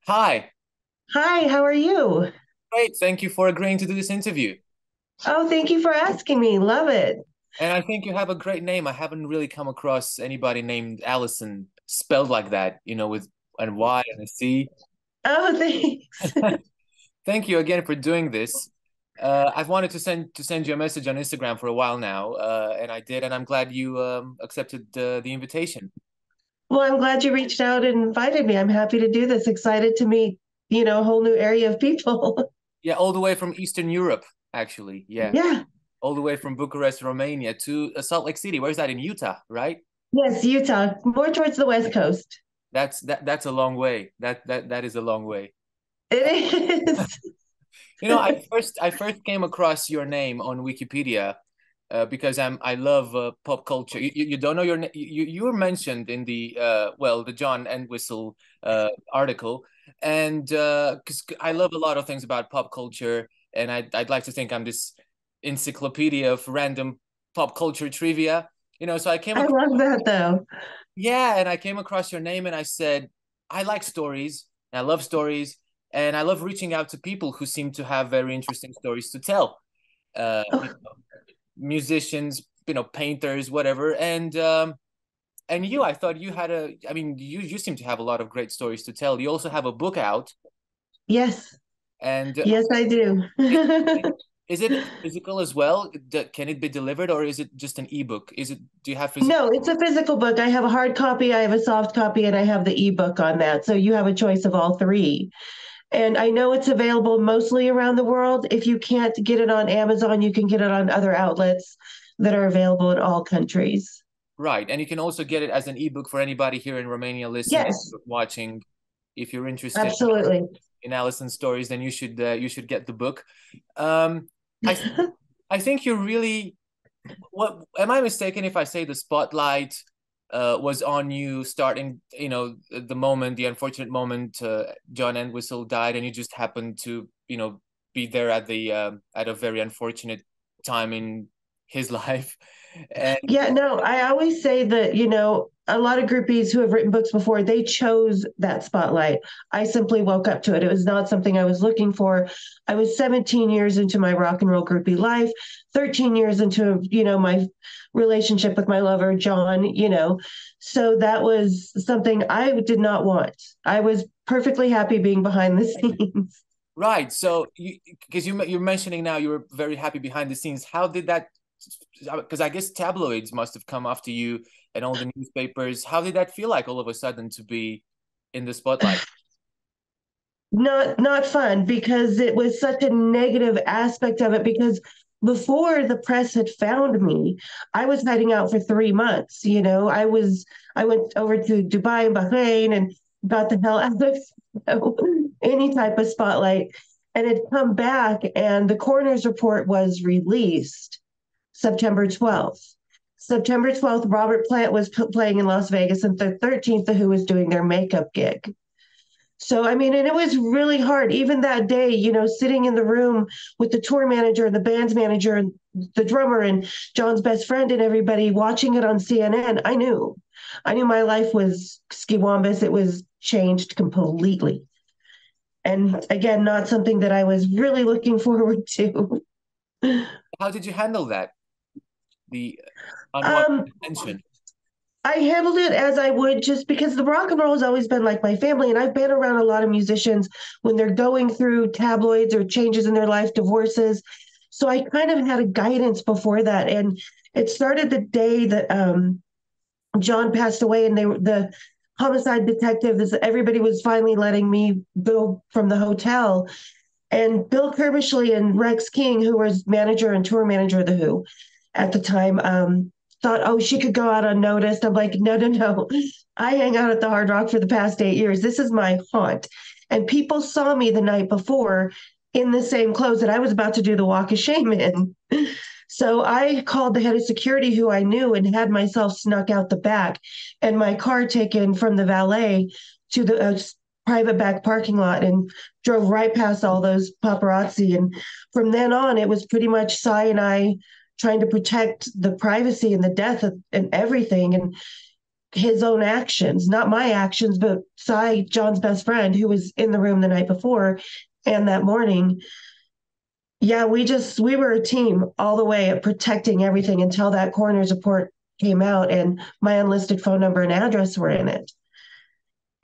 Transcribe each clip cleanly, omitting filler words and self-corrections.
Hi. Hi, how are you? Great. Thank you for agreeing to do this interview. Oh, thank you for asking me. Love it. And I think you have a great name. I haven't really come across anybody named Allison spelled like that, with an Y and a C. Oh, thanks. Thank you again for doing this. I've wanted to send you a message on Instagram for a while now, and I did, and I'm glad you accepted the invitation. Well, I'm glad you reached out and invited me. I'm happy to do this. Excited to meet, a whole new area of people. Yeah, all the way from Eastern Europe, actually. Yeah, Yeah. all the way from Bucharest, Romania to Salt Lake City. Where's that in Utah, right? Yes, Utah, more towards the West Coast. That's a long way. That is a long way. It is. I first came across your name on Wikipedia because I love pop culture. You don't know you were mentioned in the John Entwistle article, and because I love a lot of things about pop culture, and I'd like to think I'm this encyclopedia of random pop culture trivia. So I came I across, love that though. yeah, and I came across your name and I said, I like stories, and I love stories, and I love reaching out to people who seem to have very interesting stories to tell. Uh, you Oh, know, musicians, painters, whatever. And you, I thought you had I mean, you seem to have a lot of great stories to tell. You also have a book out, yes. and Yes, I do. is, is it physical as well? Can it be delivered, or is it just an ebook? Do you have physical? No, it's a physical book. I have a hard copy, I have a soft copy, and I have the ebook on that. So you have a choice of all three. And I know it's available mostly around the world. If you can't get it on Amazon, you can get it on other outlets that are available in all countries. Right. And you can also get it as an ebook for anybody here in Romania listening, Yes, watching. If you're interested absolutely. in Allison's stories, then you should get the book. Um, I I think you're really, what am I mistaken if I say the spotlight was on you starting, the unfortunate moment John Entwistle died, and you just happened to, be there at a very unfortunate time in his life. And Yeah, no, I always say that, a lot of groupies who have written books before, they chose that spotlight. I simply woke up to it. It was not something I was looking for. I was 17 years into my rock and roll groupie life, 13 years into, my relationship with my lover, John, So that was something I did not want. I was perfectly happy being behind the scenes. right. So because you're mentioning now you were very happy behind the scenes. How did that? Because I guess tabloids must have come after you and all the newspapers. How did that feel like all of a sudden to be in the spotlight? Not fun because it was such a negative aspect of it because before the press had found me, I was hiding out for 3 months. I went over to Dubai and Bahrain and got the hell out of any type of spotlight, and had come back, and the coroner's report was released September 12th. September 12th, Robert Plant was playing in Las Vegas, and the 13th, the Who was doing their makeup gig. So, I mean, and it was really hard. Even that day, sitting in the room with the tour manager and the band's manager and the drummer and John's best friend and everybody watching it on CNN, I knew my life was skiwambus. It was changed completely. And again, not something that I was really looking forward to. How did you handle that? The unwanted Um, attention. I handled it as I would just because the rock and roll has always been like my family. And I've been around a lot of musicians when they're going through tabloids or changes in their life, divorces. So I kind of had a guidance before that. And it started the day that John passed away, and the homicide detectives, everybody was finally letting me go from the hotel. And Bill Kerbishley and Rex King, who was manager and tour manager of The Who at the time, thought, oh, she could go out unnoticed. I'm like, no, no, no. I hang out at the Hard Rock for the past 8 years. This is my haunt. And people saw me the night before in the same clothes that I was about to do the walk of shame in. So I called the head of security who I knew and had myself snuck out the back and my car taken from the valet to the private back parking lot and drove right past all those paparazzi. And from then on, it was pretty much Cy and I trying to protect the privacy and the death of, and everything. And his own actions, not my actions, but Cy, John's best friend, who was in the room the night before and that morning. Yeah, we were a team all the way at protecting everything until that coroner's report came out and my unlisted phone number and address were in it.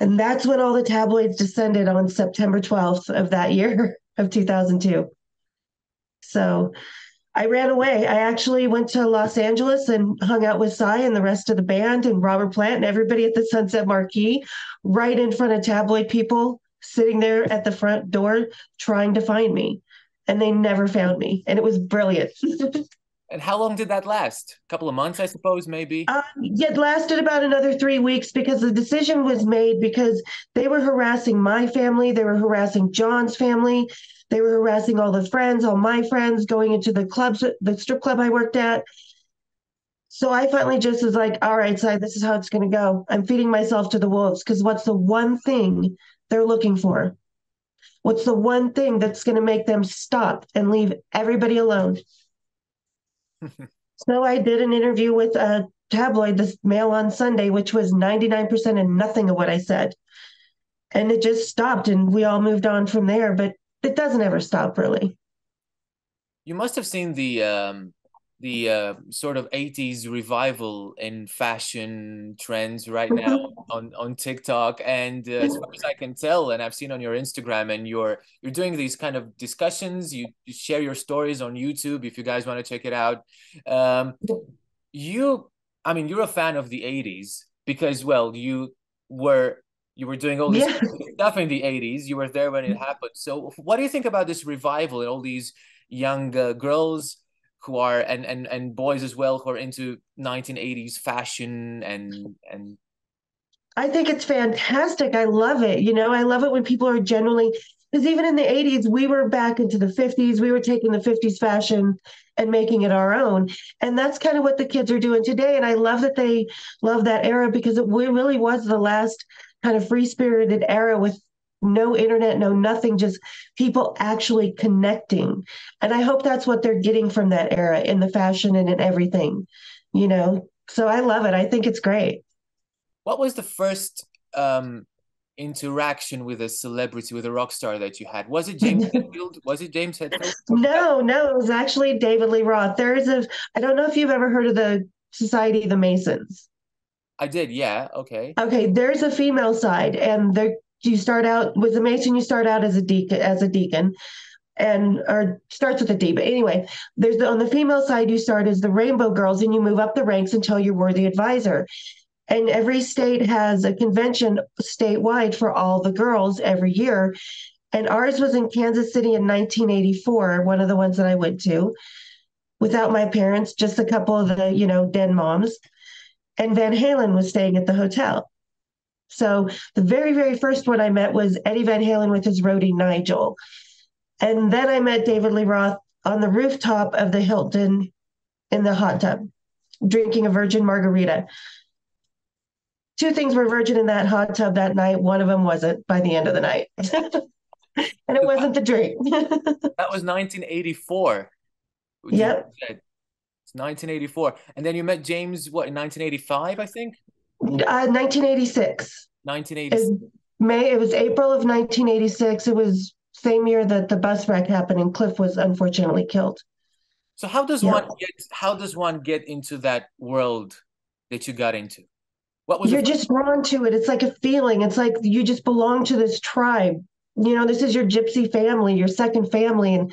And that's when all the tabloids descended on September 12th of that year of 2002. So I ran away. I actually went to Los Angeles and hung out with Cy and the rest of the band and Robert Plant and everybody at the Sunset Marquee, right in front of tabloid people sitting there at the front door trying to find me. And they never found me. And it was brilliant. And how long did that last? A couple of months, I suppose, maybe. It lasted about another 3 weeks because the decision was made because they were harassing my family, they were harassing John's family, they were harassing all the friends, all my friends, going into the clubs, the strip club I worked at. So I finally just was like, all right, Si, this is how it's going to go. I'm feeding myself to the wolves because what's the one thing they're looking for? What's the one thing that's going to make them stop and leave everybody alone? So I did an interview with a tabloid, this Mail on Sunday, which was 99% and nothing of what I said. And it just stopped and we all moved on from there, but it doesn't ever stop really. You must have seen the sort of 80s revival in fashion trends right now on TikTok. And as far as I can tell, and I've seen on your Instagram, and you're doing these kind of discussions. You share your stories on YouTube if you guys want to check it out. Um, you, I mean, you're a fan of the 80s because, well, were you were doing all this Yeah. stuff in the 80s. You were there when it happened. So what do you think about this revival and all these young girls who are and boys as well who are into 1980s fashion and I think it's fantastic. I love it. You know, I love it when people are genuinely, because even in the 80s, we were back into the 50s. We were taking the 50s fashion and making it our own. And that's kind of what the kids are doing today. And I love that they love that era because it really was the last kind of free spirited era with no internet, no nothing, just people actually connecting. And I hope that's what they're getting from that era in the fashion and in everything, you know. So I love it. I think it's great. what was the first interaction with a celebrity, with a rock star that you had? Was it James Hetfield? Was it James Hetfield? No, no, it was actually David Lee Roth. I don't know if you've ever heard of the Society of the Masons. I did, yeah. Okay. Okay, there's a female side, and there you start out with a Mason. You start out as a deacon, and or starts with a D. But anyway, on the female side, you start as the Rainbow Girls, and you move up the ranks until you're worthy advisor. And every state has a convention statewide for all the girls every year. And ours was in Kansas City in 1984, one of the ones that I went to, without my parents, just a couple of the, den moms. And Van Halen was staying at the hotel. So the very, very first one I met was Eddie Van Halen with his roadie Nigel. And then I met David Lee Roth on the rooftop of the Hilton in the hot tub, drinking a virgin margarita. Two things were virgin in that hot tub that night. One of them wasn't by the end of the night. And it wasn't the drink. That was 1984. Yep. It's 1984. And then you met James, what, in 1985, I think? 1986. 1986. It was April of 1986. It was same year that the bus wreck happened and Cliff was unfortunately killed. So Yep. how does one get into that world that you got into? What was the You're first? just drawn to it. It's like a feeling. It's like you just belong to this tribe. This is your gypsy family, your second family. And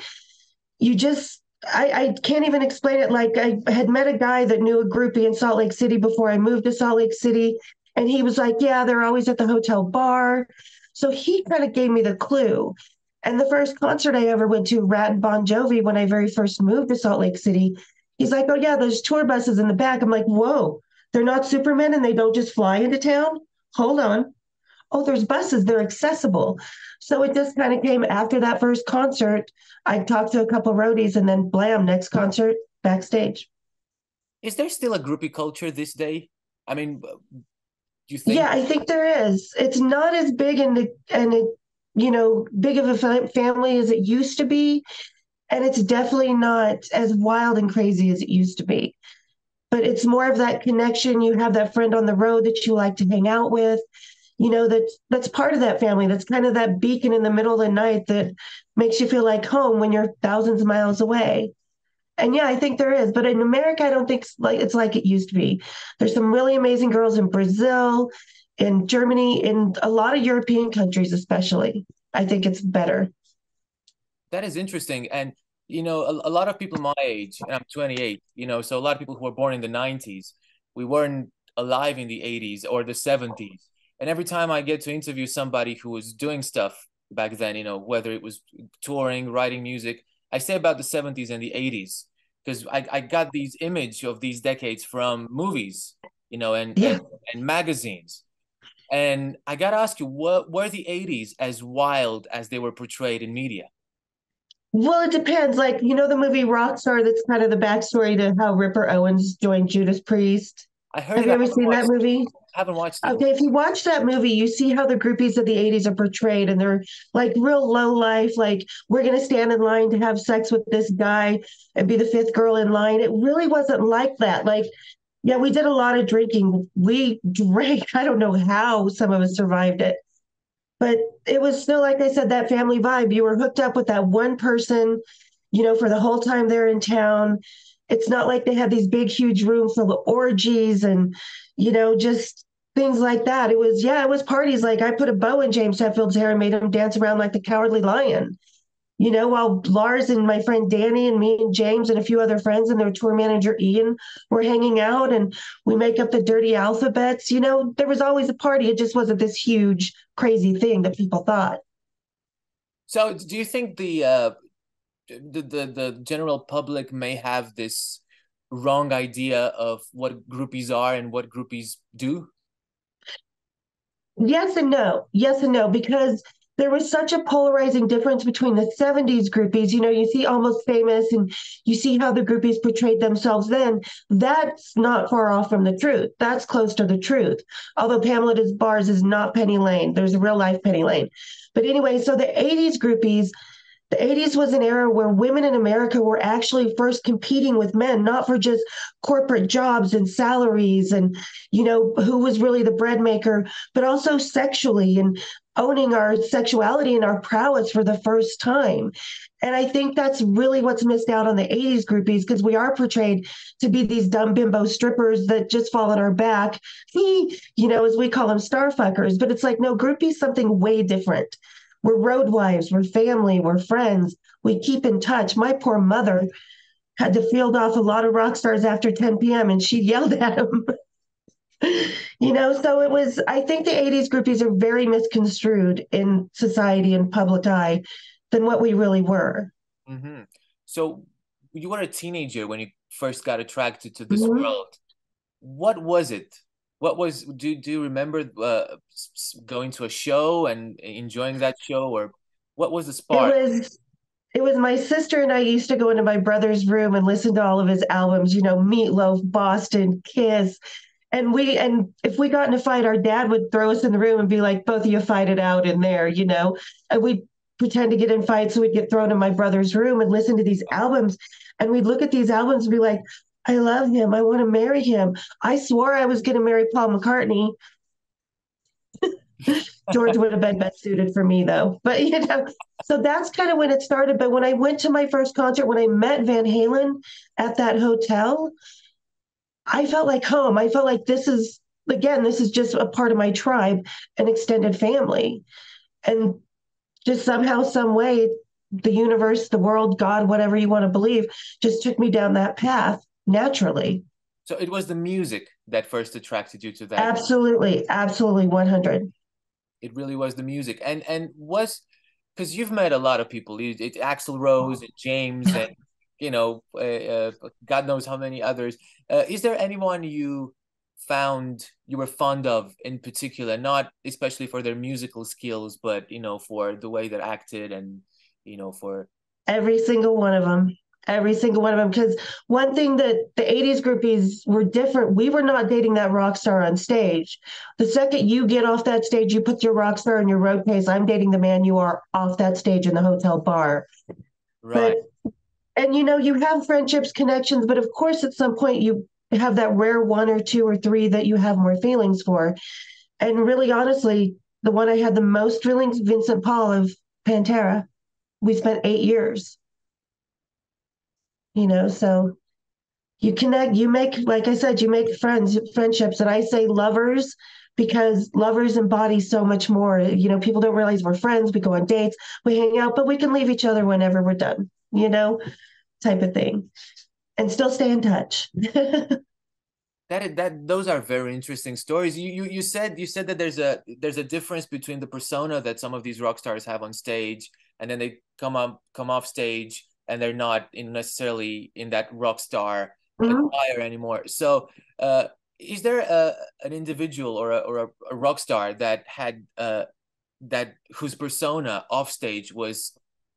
you just, I can't even explain it. Like I had met a guy that knew a groupie in Salt Lake City before I moved to Salt Lake City. And he was like, yeah, they're always at the hotel bar. So he kind of gave me the clue. And the first concert I ever went to, Rat and Bon Jovi, when I very first moved to Salt Lake City, he's like, oh, yeah, there's tour buses in the back. I'm like, whoa, they're not Supermen and they don't just fly into town? Hold on. Oh, there's buses, they're accessible. So it just kind of came after that first concert. I talked to a couple of roadies and then blam, next concert, backstage. Is there still a groupie culture this day? I mean, do you think? Yeah, I think there is. It's not as big and big of a family as it used to be. And it's definitely not as wild and crazy as it used to be. but it's more of that connection. You have that friend on the road that you like to hang out with. That's part of that family. That's kind of that beacon in the middle of the night that makes you feel like home when you're thousands of miles away. And yeah, I think there is, but in America, I don't think it's like it used to be. There's some really amazing girls in Brazil, in Germany, in a lot of European countries, especially. I think it's better. That is interesting. And, a lot of people my age, and I'm 28, so a lot of people who were born in the 90s, we weren't alive in the 80s or the 70s. And every time I get to interview somebody who was doing stuff back then, whether it was touring, writing music, I say about the 70s and the 80s, because I got these image of these decades from movies, and, Yeah. and magazines. And I got to ask you, what were the 80s as wild as they were portrayed in media? Well, it depends. Like, the movie Rockstar, that's kind of the backstory to how Ripper Owens joined Judas Priest. I heard Have it. you ever seen that movie? I haven't watched it. Okay, if you watch that movie, you see how the groupies of the 80s are portrayed, and they're like real low life, like, we're going to stand in line to have sex with this guy and be the fifth girl in line. It really wasn't like that. Like, yeah, we did a lot of drinking. We drank. I don't know how some of us survived it, but it was still, like I said, that family vibe. You were hooked up with that one person, for the whole time they're in town. It's not like they had these big, huge rooms full of orgies and, just things like that. It was parties. Like, I put a bow in James Hetfield's hair and made him dance around like the Cowardly Lion. While Lars and my friend Danny and me and James and a few other friends and their tour manager Ian were hanging out, and we make up the dirty alphabets. There was always a party. It just wasn't this huge, crazy thing that people thought. So, do you think the general public may have this wrong idea of what groupies are and what groupies do? Yes and no. Yes and no, because there was such a polarizing difference between the 70s groupies. You see Almost Famous, and you see how the groupies portrayed themselves then. That's not far off from the truth. That's close to the truth. Although Pamela Des Bars is not Penny Lane, there's a real life Penny Lane. But anyway, so the 80s groupies, the 80s was an era where women in America were actually first competing with men, not for just corporate jobs and salaries and, who was really the bread maker, but also sexually and owning our sexuality and our prowess for the first time. And I think that's really what's missed out on the 80s groupies, because we are portrayed to be these dumb bimbo strippers that just fall on our back, as we call them, star fuckers. But it's like, no, groupies something way different. We're road wives, we're family, we're friends. We keep in touch. My poor mother had to field off a lot of rock stars after 10 p.m. and she yelled at them. So it was, I think the 80s groupies are very misconstrued in society and public eye than what we really were. Mm-hmm. So, you were a teenager when you first got attracted to this Mhm. world. What was it? Do you remember going to a show and enjoying that show, or what was the It spark? was it was my sister and I used to go into my brother's room and listen to all of his albums, Meatloaf, Boston, Kiss. And if we got in a fight, our dad would throw us in the room and be like, both of you fight it out in there. And we'd pretend to get in fights, so we'd get thrown in my brother's room and listen to these albums. And we'd look at these albums and be like, I love him. I want to marry him. I swore I was going to marry Paul McCartney. George would have been best suited for me, though. But, so that's kind of when it started. But when I went to my first concert, when I met Van Halen at that hotel, I felt like home. I felt like this is just a part of my tribe, an extended family. And just somehow, some way, the universe, the world, God, whatever you want to believe, just took me down that path naturally. So it was the music that first attracted you to that. Absolutely. Absolutely. 100. It really was the music, and was because you've met a lot of people. Axl Rose and James, and God knows how many others. Is there anyone you found you were fond of in particular? Not especially for their musical skills, but for the way they acted, and for Every single one of them. Every single one of them. Because one thing that the 80s groupies were different, we were not dating that rock star on stage. The second you get off that stage, you put your rock star in your road case. I'm dating the man you are off that stage in the hotel bar. right. But, and you have friendships, connections, but of course, at some point, you have that rare one or two or three that you have more feelings for. And really, honestly, the one I had the most feelings, Vincent Paul of Pantera. We spent 8 years, so you connect, you make, like I said, you make friendships. And I say lovers because lovers embody so much more. People don't realize we're friends. We go on dates, we hang out, but we can leave each other whenever we're done, type of thing, and still stay in touch. That those are very interesting stories. You said that there's a difference between the persona that some of these rock stars have on stage, and then they come off stage and they're not necessarily in that rock star Mhm. attire anymore. So, is there an individual or a rock star that had that whose persona off stage was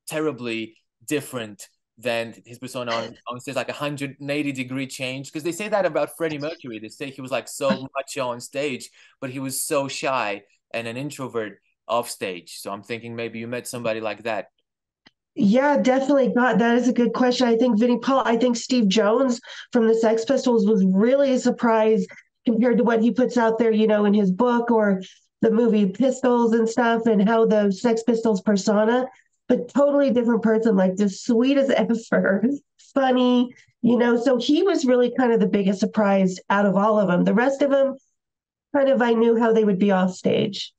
terribly different than his persona on stage, like 180-degree change? Because they say that about Freddie Mercury. They say he was like so macho on stage, but he was so shy and an introvert off stage. So I'm thinking maybe you met somebody like that. Yeah, definitely. God, that is a good question. I think Vinnie Paul, I think Steve Jones from the Sex Pistols was really a surprise compared to what he puts out there, in his book or the movie Pistols and stuff, and how the Sex Pistols persona, but totally different person, like the sweetest ever, funny, So he was really kind of the biggest surprise out of all of them. The rest of them, kind of, I knew how they would be off stage.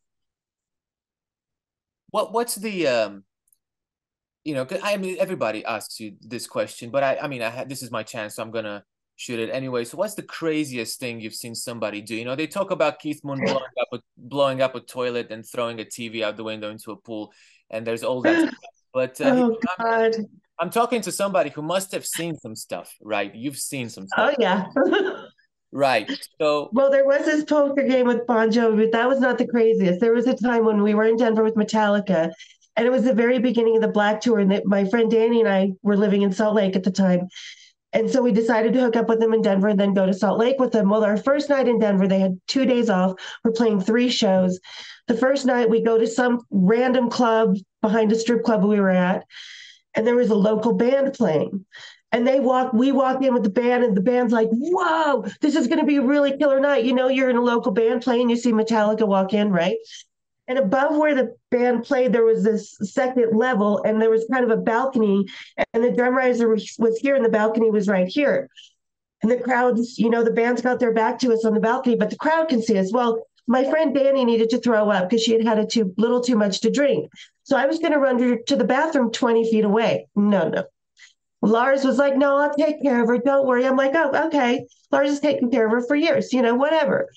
What's the 'cause I mean, everybody asks you this question, but I mean, this is my chance, so I'm gonna shoot it anyway. So, what's the craziest thing you've seen somebody do? They talk about Keith Moon blowing up a toilet and throwing a TV out the window into a pool, and there's all that stuff. But Oh, God. I'm talking to somebody who must have seen some stuff, right? You've seen some stuff, Oh, yeah. right? So, Well, there was this poker game with Bon Jovi, but that was not the craziest. There was a time when we were in Denver with Metallica, and it was the very beginning of the Black Tour, and that my friend Danny and I were living in Salt Lake at the time. And so we decided to hook up with them in Denver and then go to Salt Lake with them. Well, our first night in Denver, they had 2 days off. We're playing 3 shows. The first night, we go to some random club behind a strip club we were at, and there was a local band playing. And we walk in with the band, and the band's like, whoa, this is going to be a really killer night. You're in a local band playing, you see Metallica walk in, right? And above where the band played, there was this second level, and there was kind of a balcony, and the drum riser was here, and the balcony was right here. And the crowds, the band's got their back to us on the balcony, but the crowd can see us. Well, my friend Danny needed to throw up because she had had a little too much to drink. So I was going to run to the bathroom 20 feet away. No, no. Lars was like, no, I'll take care of her. Don't worry. I'm like, oh, okay. Lars has taken care of her for years, whatever.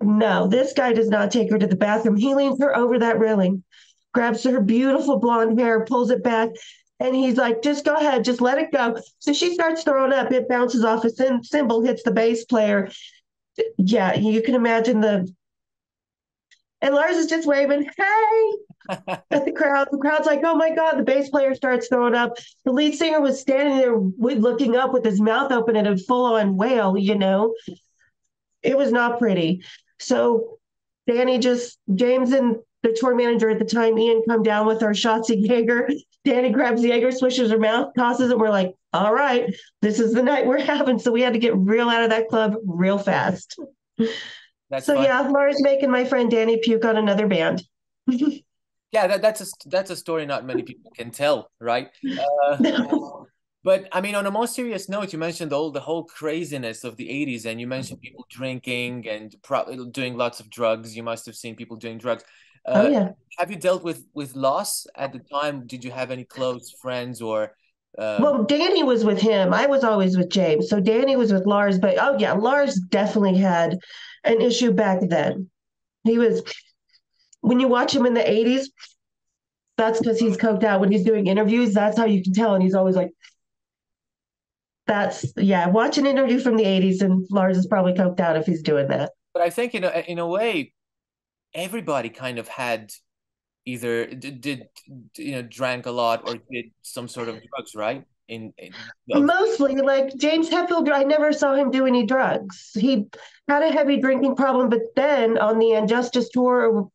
No, this guy does not take her to the bathroom. He leans her over that railing, grabs her beautiful blonde hair, pulls it back, and he's like, just go ahead, just let it go. So she starts throwing up. It bounces off a cymbal, hits the bass player. Yeah, you can imagine and Lars is just waving, hey, at the crowd. The crowd's like, oh my God, the bass player starts throwing up. The lead singer was standing there looking up with his mouth open at a full on wail. It was not pretty. So James and the tour manager at the time, Ian, come down with our shots of Jaeger. Danny grabs the Jaeger, swishes her mouth, tosses it. We're like, all right, this is the night we're having. So we had to get real out of that club real fast. that's So fun. yeah, Laura's making my friend Danny puke on another band. Yeah, that's a story not many people can tell, right? But I mean, on a more serious note, you mentioned the whole craziness of the 80s, and you mentioned people drinking and doing lots of drugs. You must have seen people doing drugs. Oh Uh, yeah. have you dealt with loss at the time? Did you have any close friends or Well, Danny was with him. I was always with James. So Danny was with Lars, but oh yeah, Lars definitely had an issue back then. He was when you watch him in the 80s, that's because he's coked out. When he's doing interviews, that's how you can tell. And he's always like, that's yeah, watch an interview from the 80s and Lars is probably coked out if he's doing that. but I think in a way everybody kind of had either did drank a lot or did some sort of drugs, right? Of Mostly like James Hetfield, I never saw him do any drugs. He had a heavy drinking problem, but then on the Injustice tour,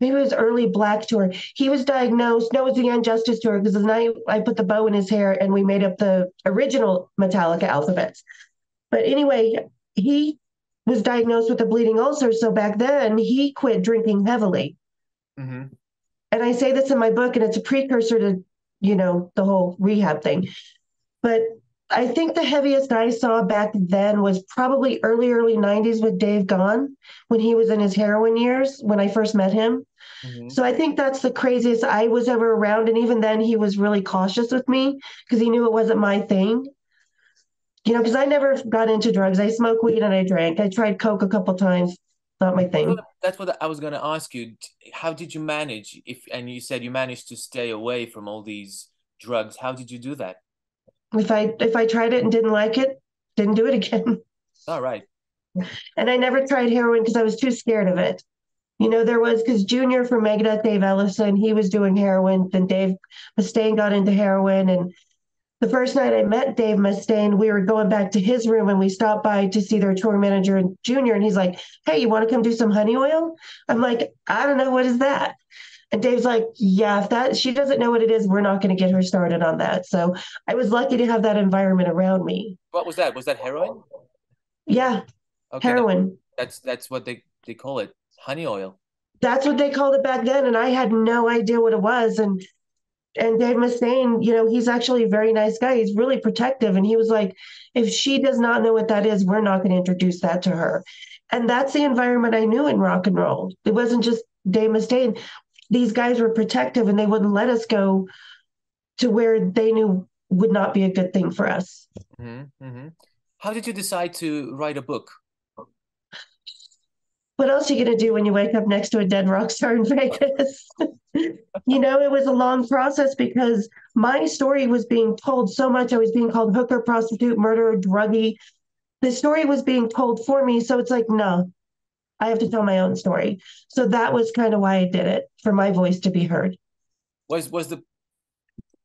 maybe it was early Black tour, he was diagnosed. No, it was the Injustice tour because the night I put the bow in his hair and we made up the original Metallica alphabets. But anyway, he was diagnosed with a bleeding ulcer. So back then, he quit drinking heavily. Mm-hmm. And I say this in my book, and it's a precursor to, the whole rehab thing. But I think the heaviest I saw back then was probably early 90s with Dave Gone when he was in his heroin years when I first met him. Mm-hmm. So I think that's the craziest I was ever around. And even then, he was really cautious with me because he knew it wasn't my thing. Because I never got into drugs. I smoked weed and I drank. I tried Coke a couple times. Not my thing. That's what I was going to ask you. How did you manage? If and you said you managed to stay away from all these drugs. How did you do that? If I tried it and didn't like it, didn't do it again. All right. And I never tried heroin because I was too scared of it. There was because Junior from Megadeth, Dave Ellison, he was doing heroin. Then Dave Mustaine got into heroin. And the first night I met Dave Mustaine, we were going back to his room and we stopped by to see their tour manager and Junior. And he's like, "Hey, you want to come do some honey oil?" I'm like, "I don't know. What is that?" And Dave's like, "Yeah, if that she doesn't know what it is, we're not going to get her started on that." So I was lucky to have that environment around me. What was that? Was that heroin? Yeah, Okay, heroin. that's what they call it. Honey oil. That's what they called it back then. And I had no idea what it was. And Dave Mustaine, he's actually a very nice guy. He's really protective. And he was like, if she does not know what that is, we're not going to introduce that to her. And that's the environment I knew in rock and roll. It wasn't just Dave Mustaine. These guys were protective and they wouldn't let us go to where they knew would not be a good thing for us. Mm-hmm. Mm-hmm. How did you decide to write a book? What else are you going to do when you wake up next to a dead rock star in Vegas? It was a long process because my story was being told so much. I was being called hooker, prostitute, murderer, druggie. The story was being told for me. So it's like, no, I have to tell my own story. So that was kind of why I did it, for my voice to be heard. Was the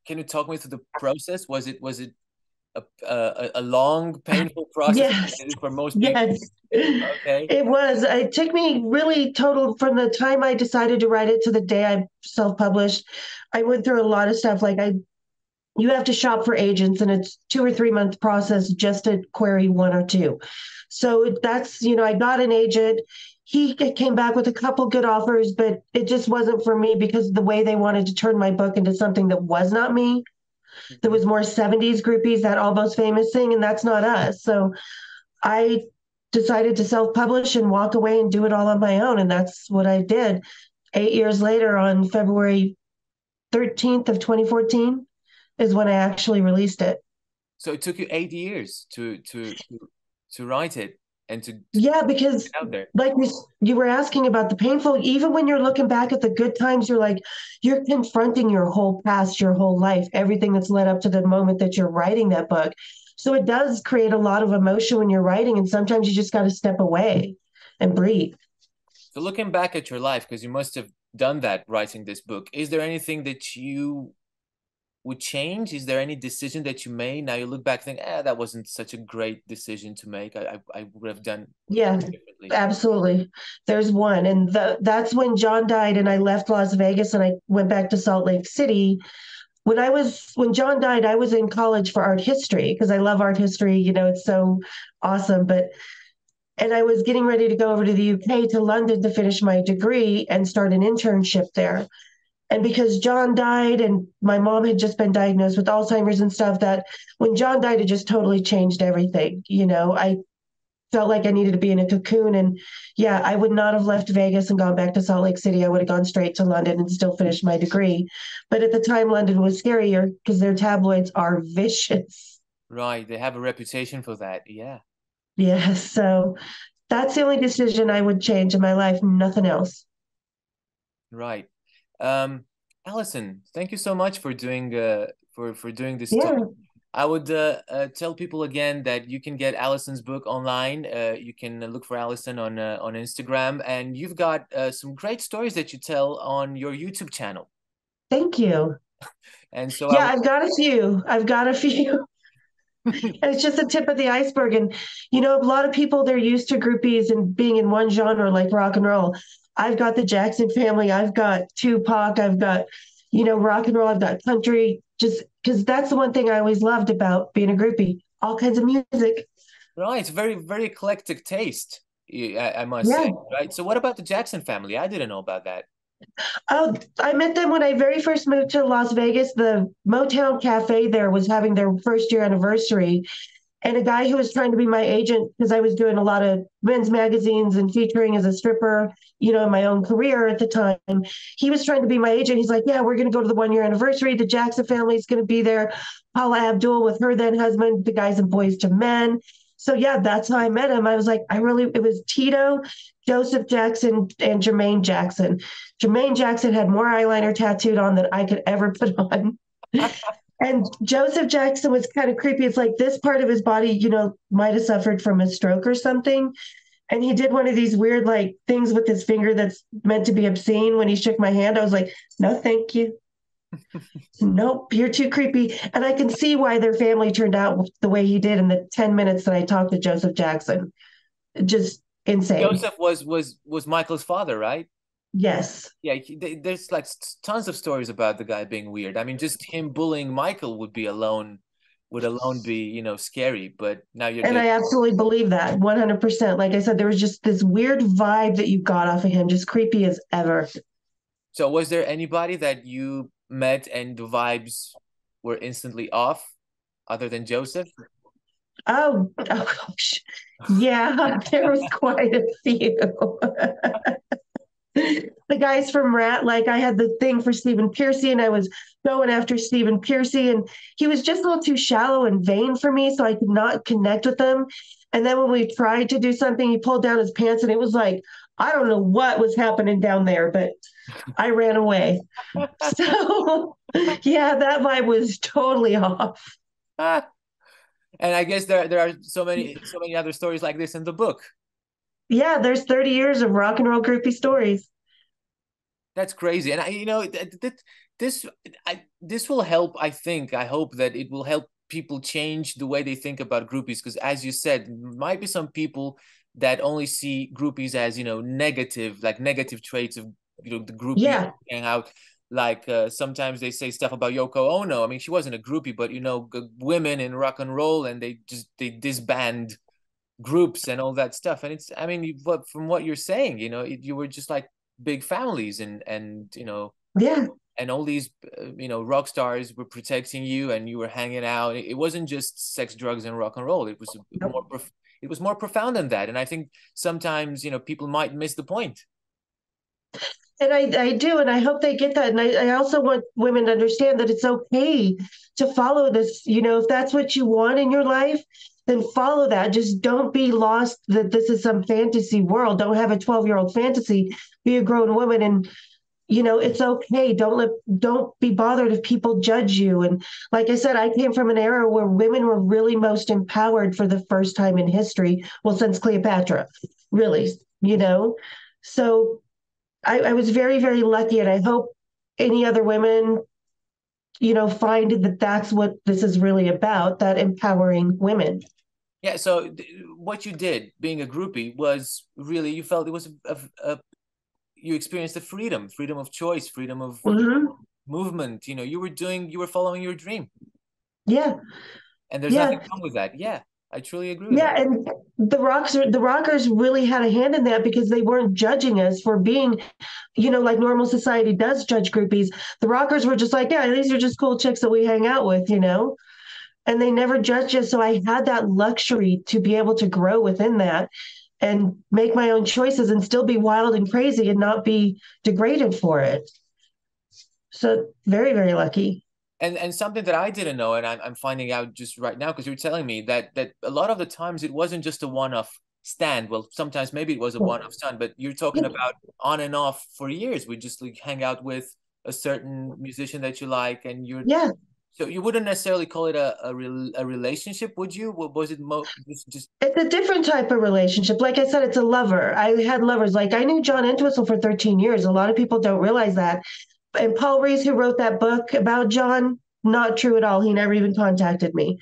Can you talk me through the process? Was it a long, painful process Yes, for most people? yes. Okay. It was. It took me really total from the time I decided to write it to the day I self-published. I went through a lot of stuff. Like you have to shop for agents and it's 2 or 3 month process just to query one or two. So that's, I got an agent. He came back with a couple good offers, but it just wasn't for me because the way they wanted to turn my book into something that was not me. There Mhm. was more 70s groupies, that Almost Famous thing, and that's not us. So I decided to self-publish and walk away and do it all on my own. And that's what I did. 8 years later, on February 13th of 2014, is when I actually released it. So it took you 8 years to write it and to Yeah, get because it out there. like you were asking about the painful, even when you're looking back at the good times, you're like, you're confronting your whole past, your whole life, everything that's led up to the moment that you're writing that book. So it does create a lot of emotion when you're writing, and sometimes you just got to step away and breathe. So looking back at your life, because you must have done that writing this book, is there anything that you would change? Is there any decision that you made? Now you look back, think, that wasn't such a great decision to make. I would have done Yeah, differently. absolutely. There's one. And that's when John died, and I left Las Vegas and I went back to Salt Lake City. When John died, I was in college for art history because I love art history. It's so awesome. And I was getting ready to go over to the UK to London to finish my degree and start an internship there. And because John died and my mom had just been diagnosed with Alzheimer's and stuff, that when John died, it just totally changed everything. I felt like I needed to be in a cocoon. And yeah, I would not have left Vegas and gone back to Salt Lake City. I would have gone straight to London and still finished my degree. But at the time, London was scarier because their tabloids are vicious. Right. They have a reputation for that. Yeah. Yeah. So that's the only decision I would change in my life, nothing else. Right. Um, Alycen, thank you so much for doing this talk. Yeah. I would tell people again that you can get Alyson's book online. You can look for Alycen on Instagram, and you've got some great stories that you tell on your YouTube channel. Thank you. And so I Yeah, would, I've got a few. I've got a few. And it's just the tip of the iceberg. And, a lot of people, they're used to groupies and being in one genre like rock and roll. I've got the Jackson family. I've got Tupac. I've got, rock and roll. I've got country, just because that's the one thing I always loved about being a groupie, all kinds of music. Right, it's very, very eclectic taste, I must Yeah. say, right? So what about the Jackson family? I didn't know about that. Oh, I met them when I very first moved to Las Vegas. The Motown Cafe there was having their first year anniversary. And a guy who was trying to be my agent, because I was doing a lot of men's magazines and featuring as a stripper, in my own career at the time, he was trying to be my agent. He's like, yeah, we're going to go to the 1 year anniversary. The Jackson family is going to be there. Paula Abdul with her then husband, the guys and boys to men. So yeah, that's how I met him. I was like, it was Tito, Joseph Jackson, and Jermaine Jackson. Jermaine Jackson had more eyeliner tattooed on than I could ever put on. And Joseph Jackson was kind of creepy. It's like this part of his body, might have suffered from a stroke or something. And he did one of these weird like things with his finger that's meant to be obscene when he shook my hand. I was like, no, thank you. Nope, you're too creepy. And I can see why their family turned out the way he did in the 10 minutes that I talked to Joseph Jackson. Just insane. Joseph was Michael's father, right? Yes. Yeah, there's like tons of stories about the guy being weird. I mean, just him bullying Michael would alone be, scary. But now you're And the I absolutely believe that 100%. Like I said, there was just this weird vibe that you got off of him, just creepy as ever. So was there anybody that you met and the vibes were instantly off other than Joseph? Oh gosh. Yeah, there was quite a few. The guys from Rat, like I had the thing for Stephen Piercy, and I was going after Stephen Piercy, and he was just a little too shallow and vain for me, so I could not connect with him. And then when we tried to do something, he pulled down his pants, and it was like, I don't know what was happening down there, but I ran away. So, yeah, that vibe was totally off. And I guess there are so many other stories like this in the book. Yeah, there's 30 years of rock and roll groupie stories. That's crazy. And this this will help. I hope that it will help people change the way they think about groupies. Because as you said, might be some people that only see groupies as negative, like negative traits of the groupie Yeah. hang out. Like sometimes they say stuff about Yoko Ono. I mean, she wasn't a groupie, but women in rock and roll, and they disband groups and all that stuff. And it's, I mean, from what you're saying, you were just like big families, and Yeah. and all these rock stars were protecting you, and you were hanging out. It wasn't just sex, drugs, and rock and roll. It was more it was more profound than that. And I think sometimes people might miss the point. And I do, and I hope they get that. And I also want women to understand that it's okay to follow this. If that's what you want in your life, then follow that. Just don't be lost that this is some fantasy world. Don't have a 12-year-old fantasy. Be a grown woman, and it's okay. Don't be bothered if people judge you. And like I said, I came from an era where women were really most empowered for the first time in history. Well, since Cleopatra, really, So I was very, very lucky, and I hope any other women, find that that's what this is really about, that empowering women. Yeah. So what you did, being a groupie, was really, you felt it was you experienced the freedom of choice, freedom of Hmm. movement. You were following your dream, Yeah. and there's Yeah. nothing wrong with that. Yeah, I truly agree with Yeah. that. And the rockers really had a hand in that because they weren't judging us for being, like normal society does judge groupies. The rockers were just like, yeah, these are just cool chicks that we hang out with. And they never judged us. So I had that luxury to be able to grow within that and make my own choices and still be wild and crazy and not be degraded for it. So very, very lucky. And something that I didn't know, and I'm finding out just right now because you're telling me that a lot of the times it wasn't just a one-off stand. Well, sometimes maybe it was a one-off stand, but you're talking about on and off for years. We just like hang out with a certain musician that you like, and you're Yeah, so you wouldn't necessarily call it a relationship, would you? Was it just it's a different type of relationship. Like I said, it's a lover. I had lovers. Like I knew John Entwistle for 13 years. A lot of people don't realize that. And Paul Rees, who wrote that book about John, not true at all. He never even contacted me.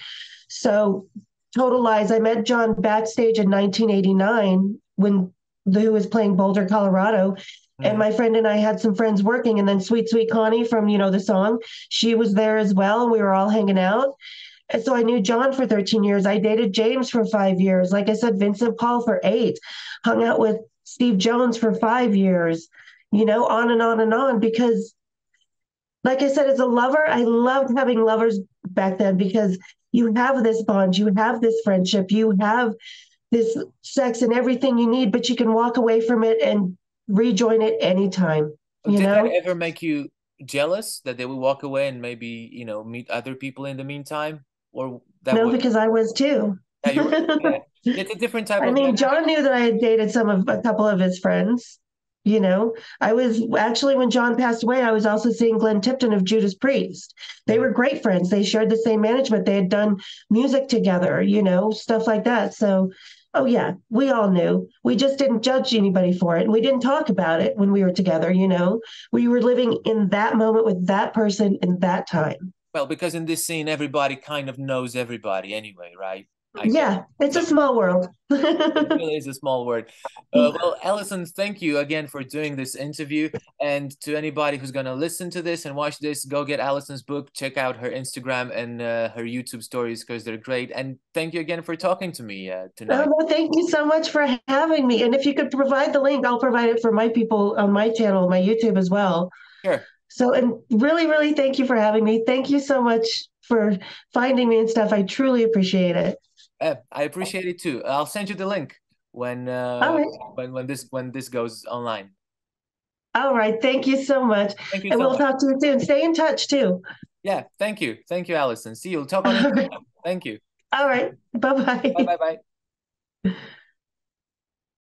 So total lies. I met John backstage in 1989 when who was playing Boulder, Colorado. And Mhm. my friend and I had some friends working, and then Sweet Sweet Connie from the song, she was there as well, and we were all hanging out. And so I knew John for 13 years. I dated James for 5 years. Like I said, Vincent Paul for 8. Hung out with Steve Jones for 5 years, on and on and on. Because, like I said, as a lover, I loved having lovers back then because you have this bond, you have this friendship, you have this sex and everything you need, but you can walk away from it and rejoin it anytime, you Did that know? ever make you jealous that they would walk away and maybe, meet other people in the meantime? Or that No, would, because I was too. yeah, you were, yeah. It's a different type I of mean, dynamic. John knew that I had dated a couple of his friends. I was actually, when John passed away, I was also seeing Glenn Tipton of Judas Priest. They Mm. were great friends. They shared the same management. They had done music together, stuff like that. So, oh yeah, we all knew. We just didn't judge anybody for it. And we didn't talk about it when we were together. We were living in that moment with that person in that time. Well, because in this scene, everybody kind of knows everybody anyway, right? I guess. Yeah, it's So a small world. it really is a small word. Well, Alycen, thank you again for doing this interview. And to anybody who's going to listen to this and watch this, go get Alycen's book, check out her Instagram and her YouTube stories because they're great. And thank you again for talking to me tonight. No, thank you so much for having me. And if you could provide the link, I'll provide it for my people on my channel, my YouTube as well. Sure. So, and really, really thank you for having me. Thank you so much for finding me and stuff. I truly appreciate it. I appreciate it too. I'll send you the link when All right. when this goes online. All right. Thank you so much. Thank you And so we'll much. talk to you soon. Stay in touch too. Yeah, thank you. Thank you, Alycen. See you. We'll talk on All right. Instagram. Thank you. All right. Bye Bye bye. bye bye.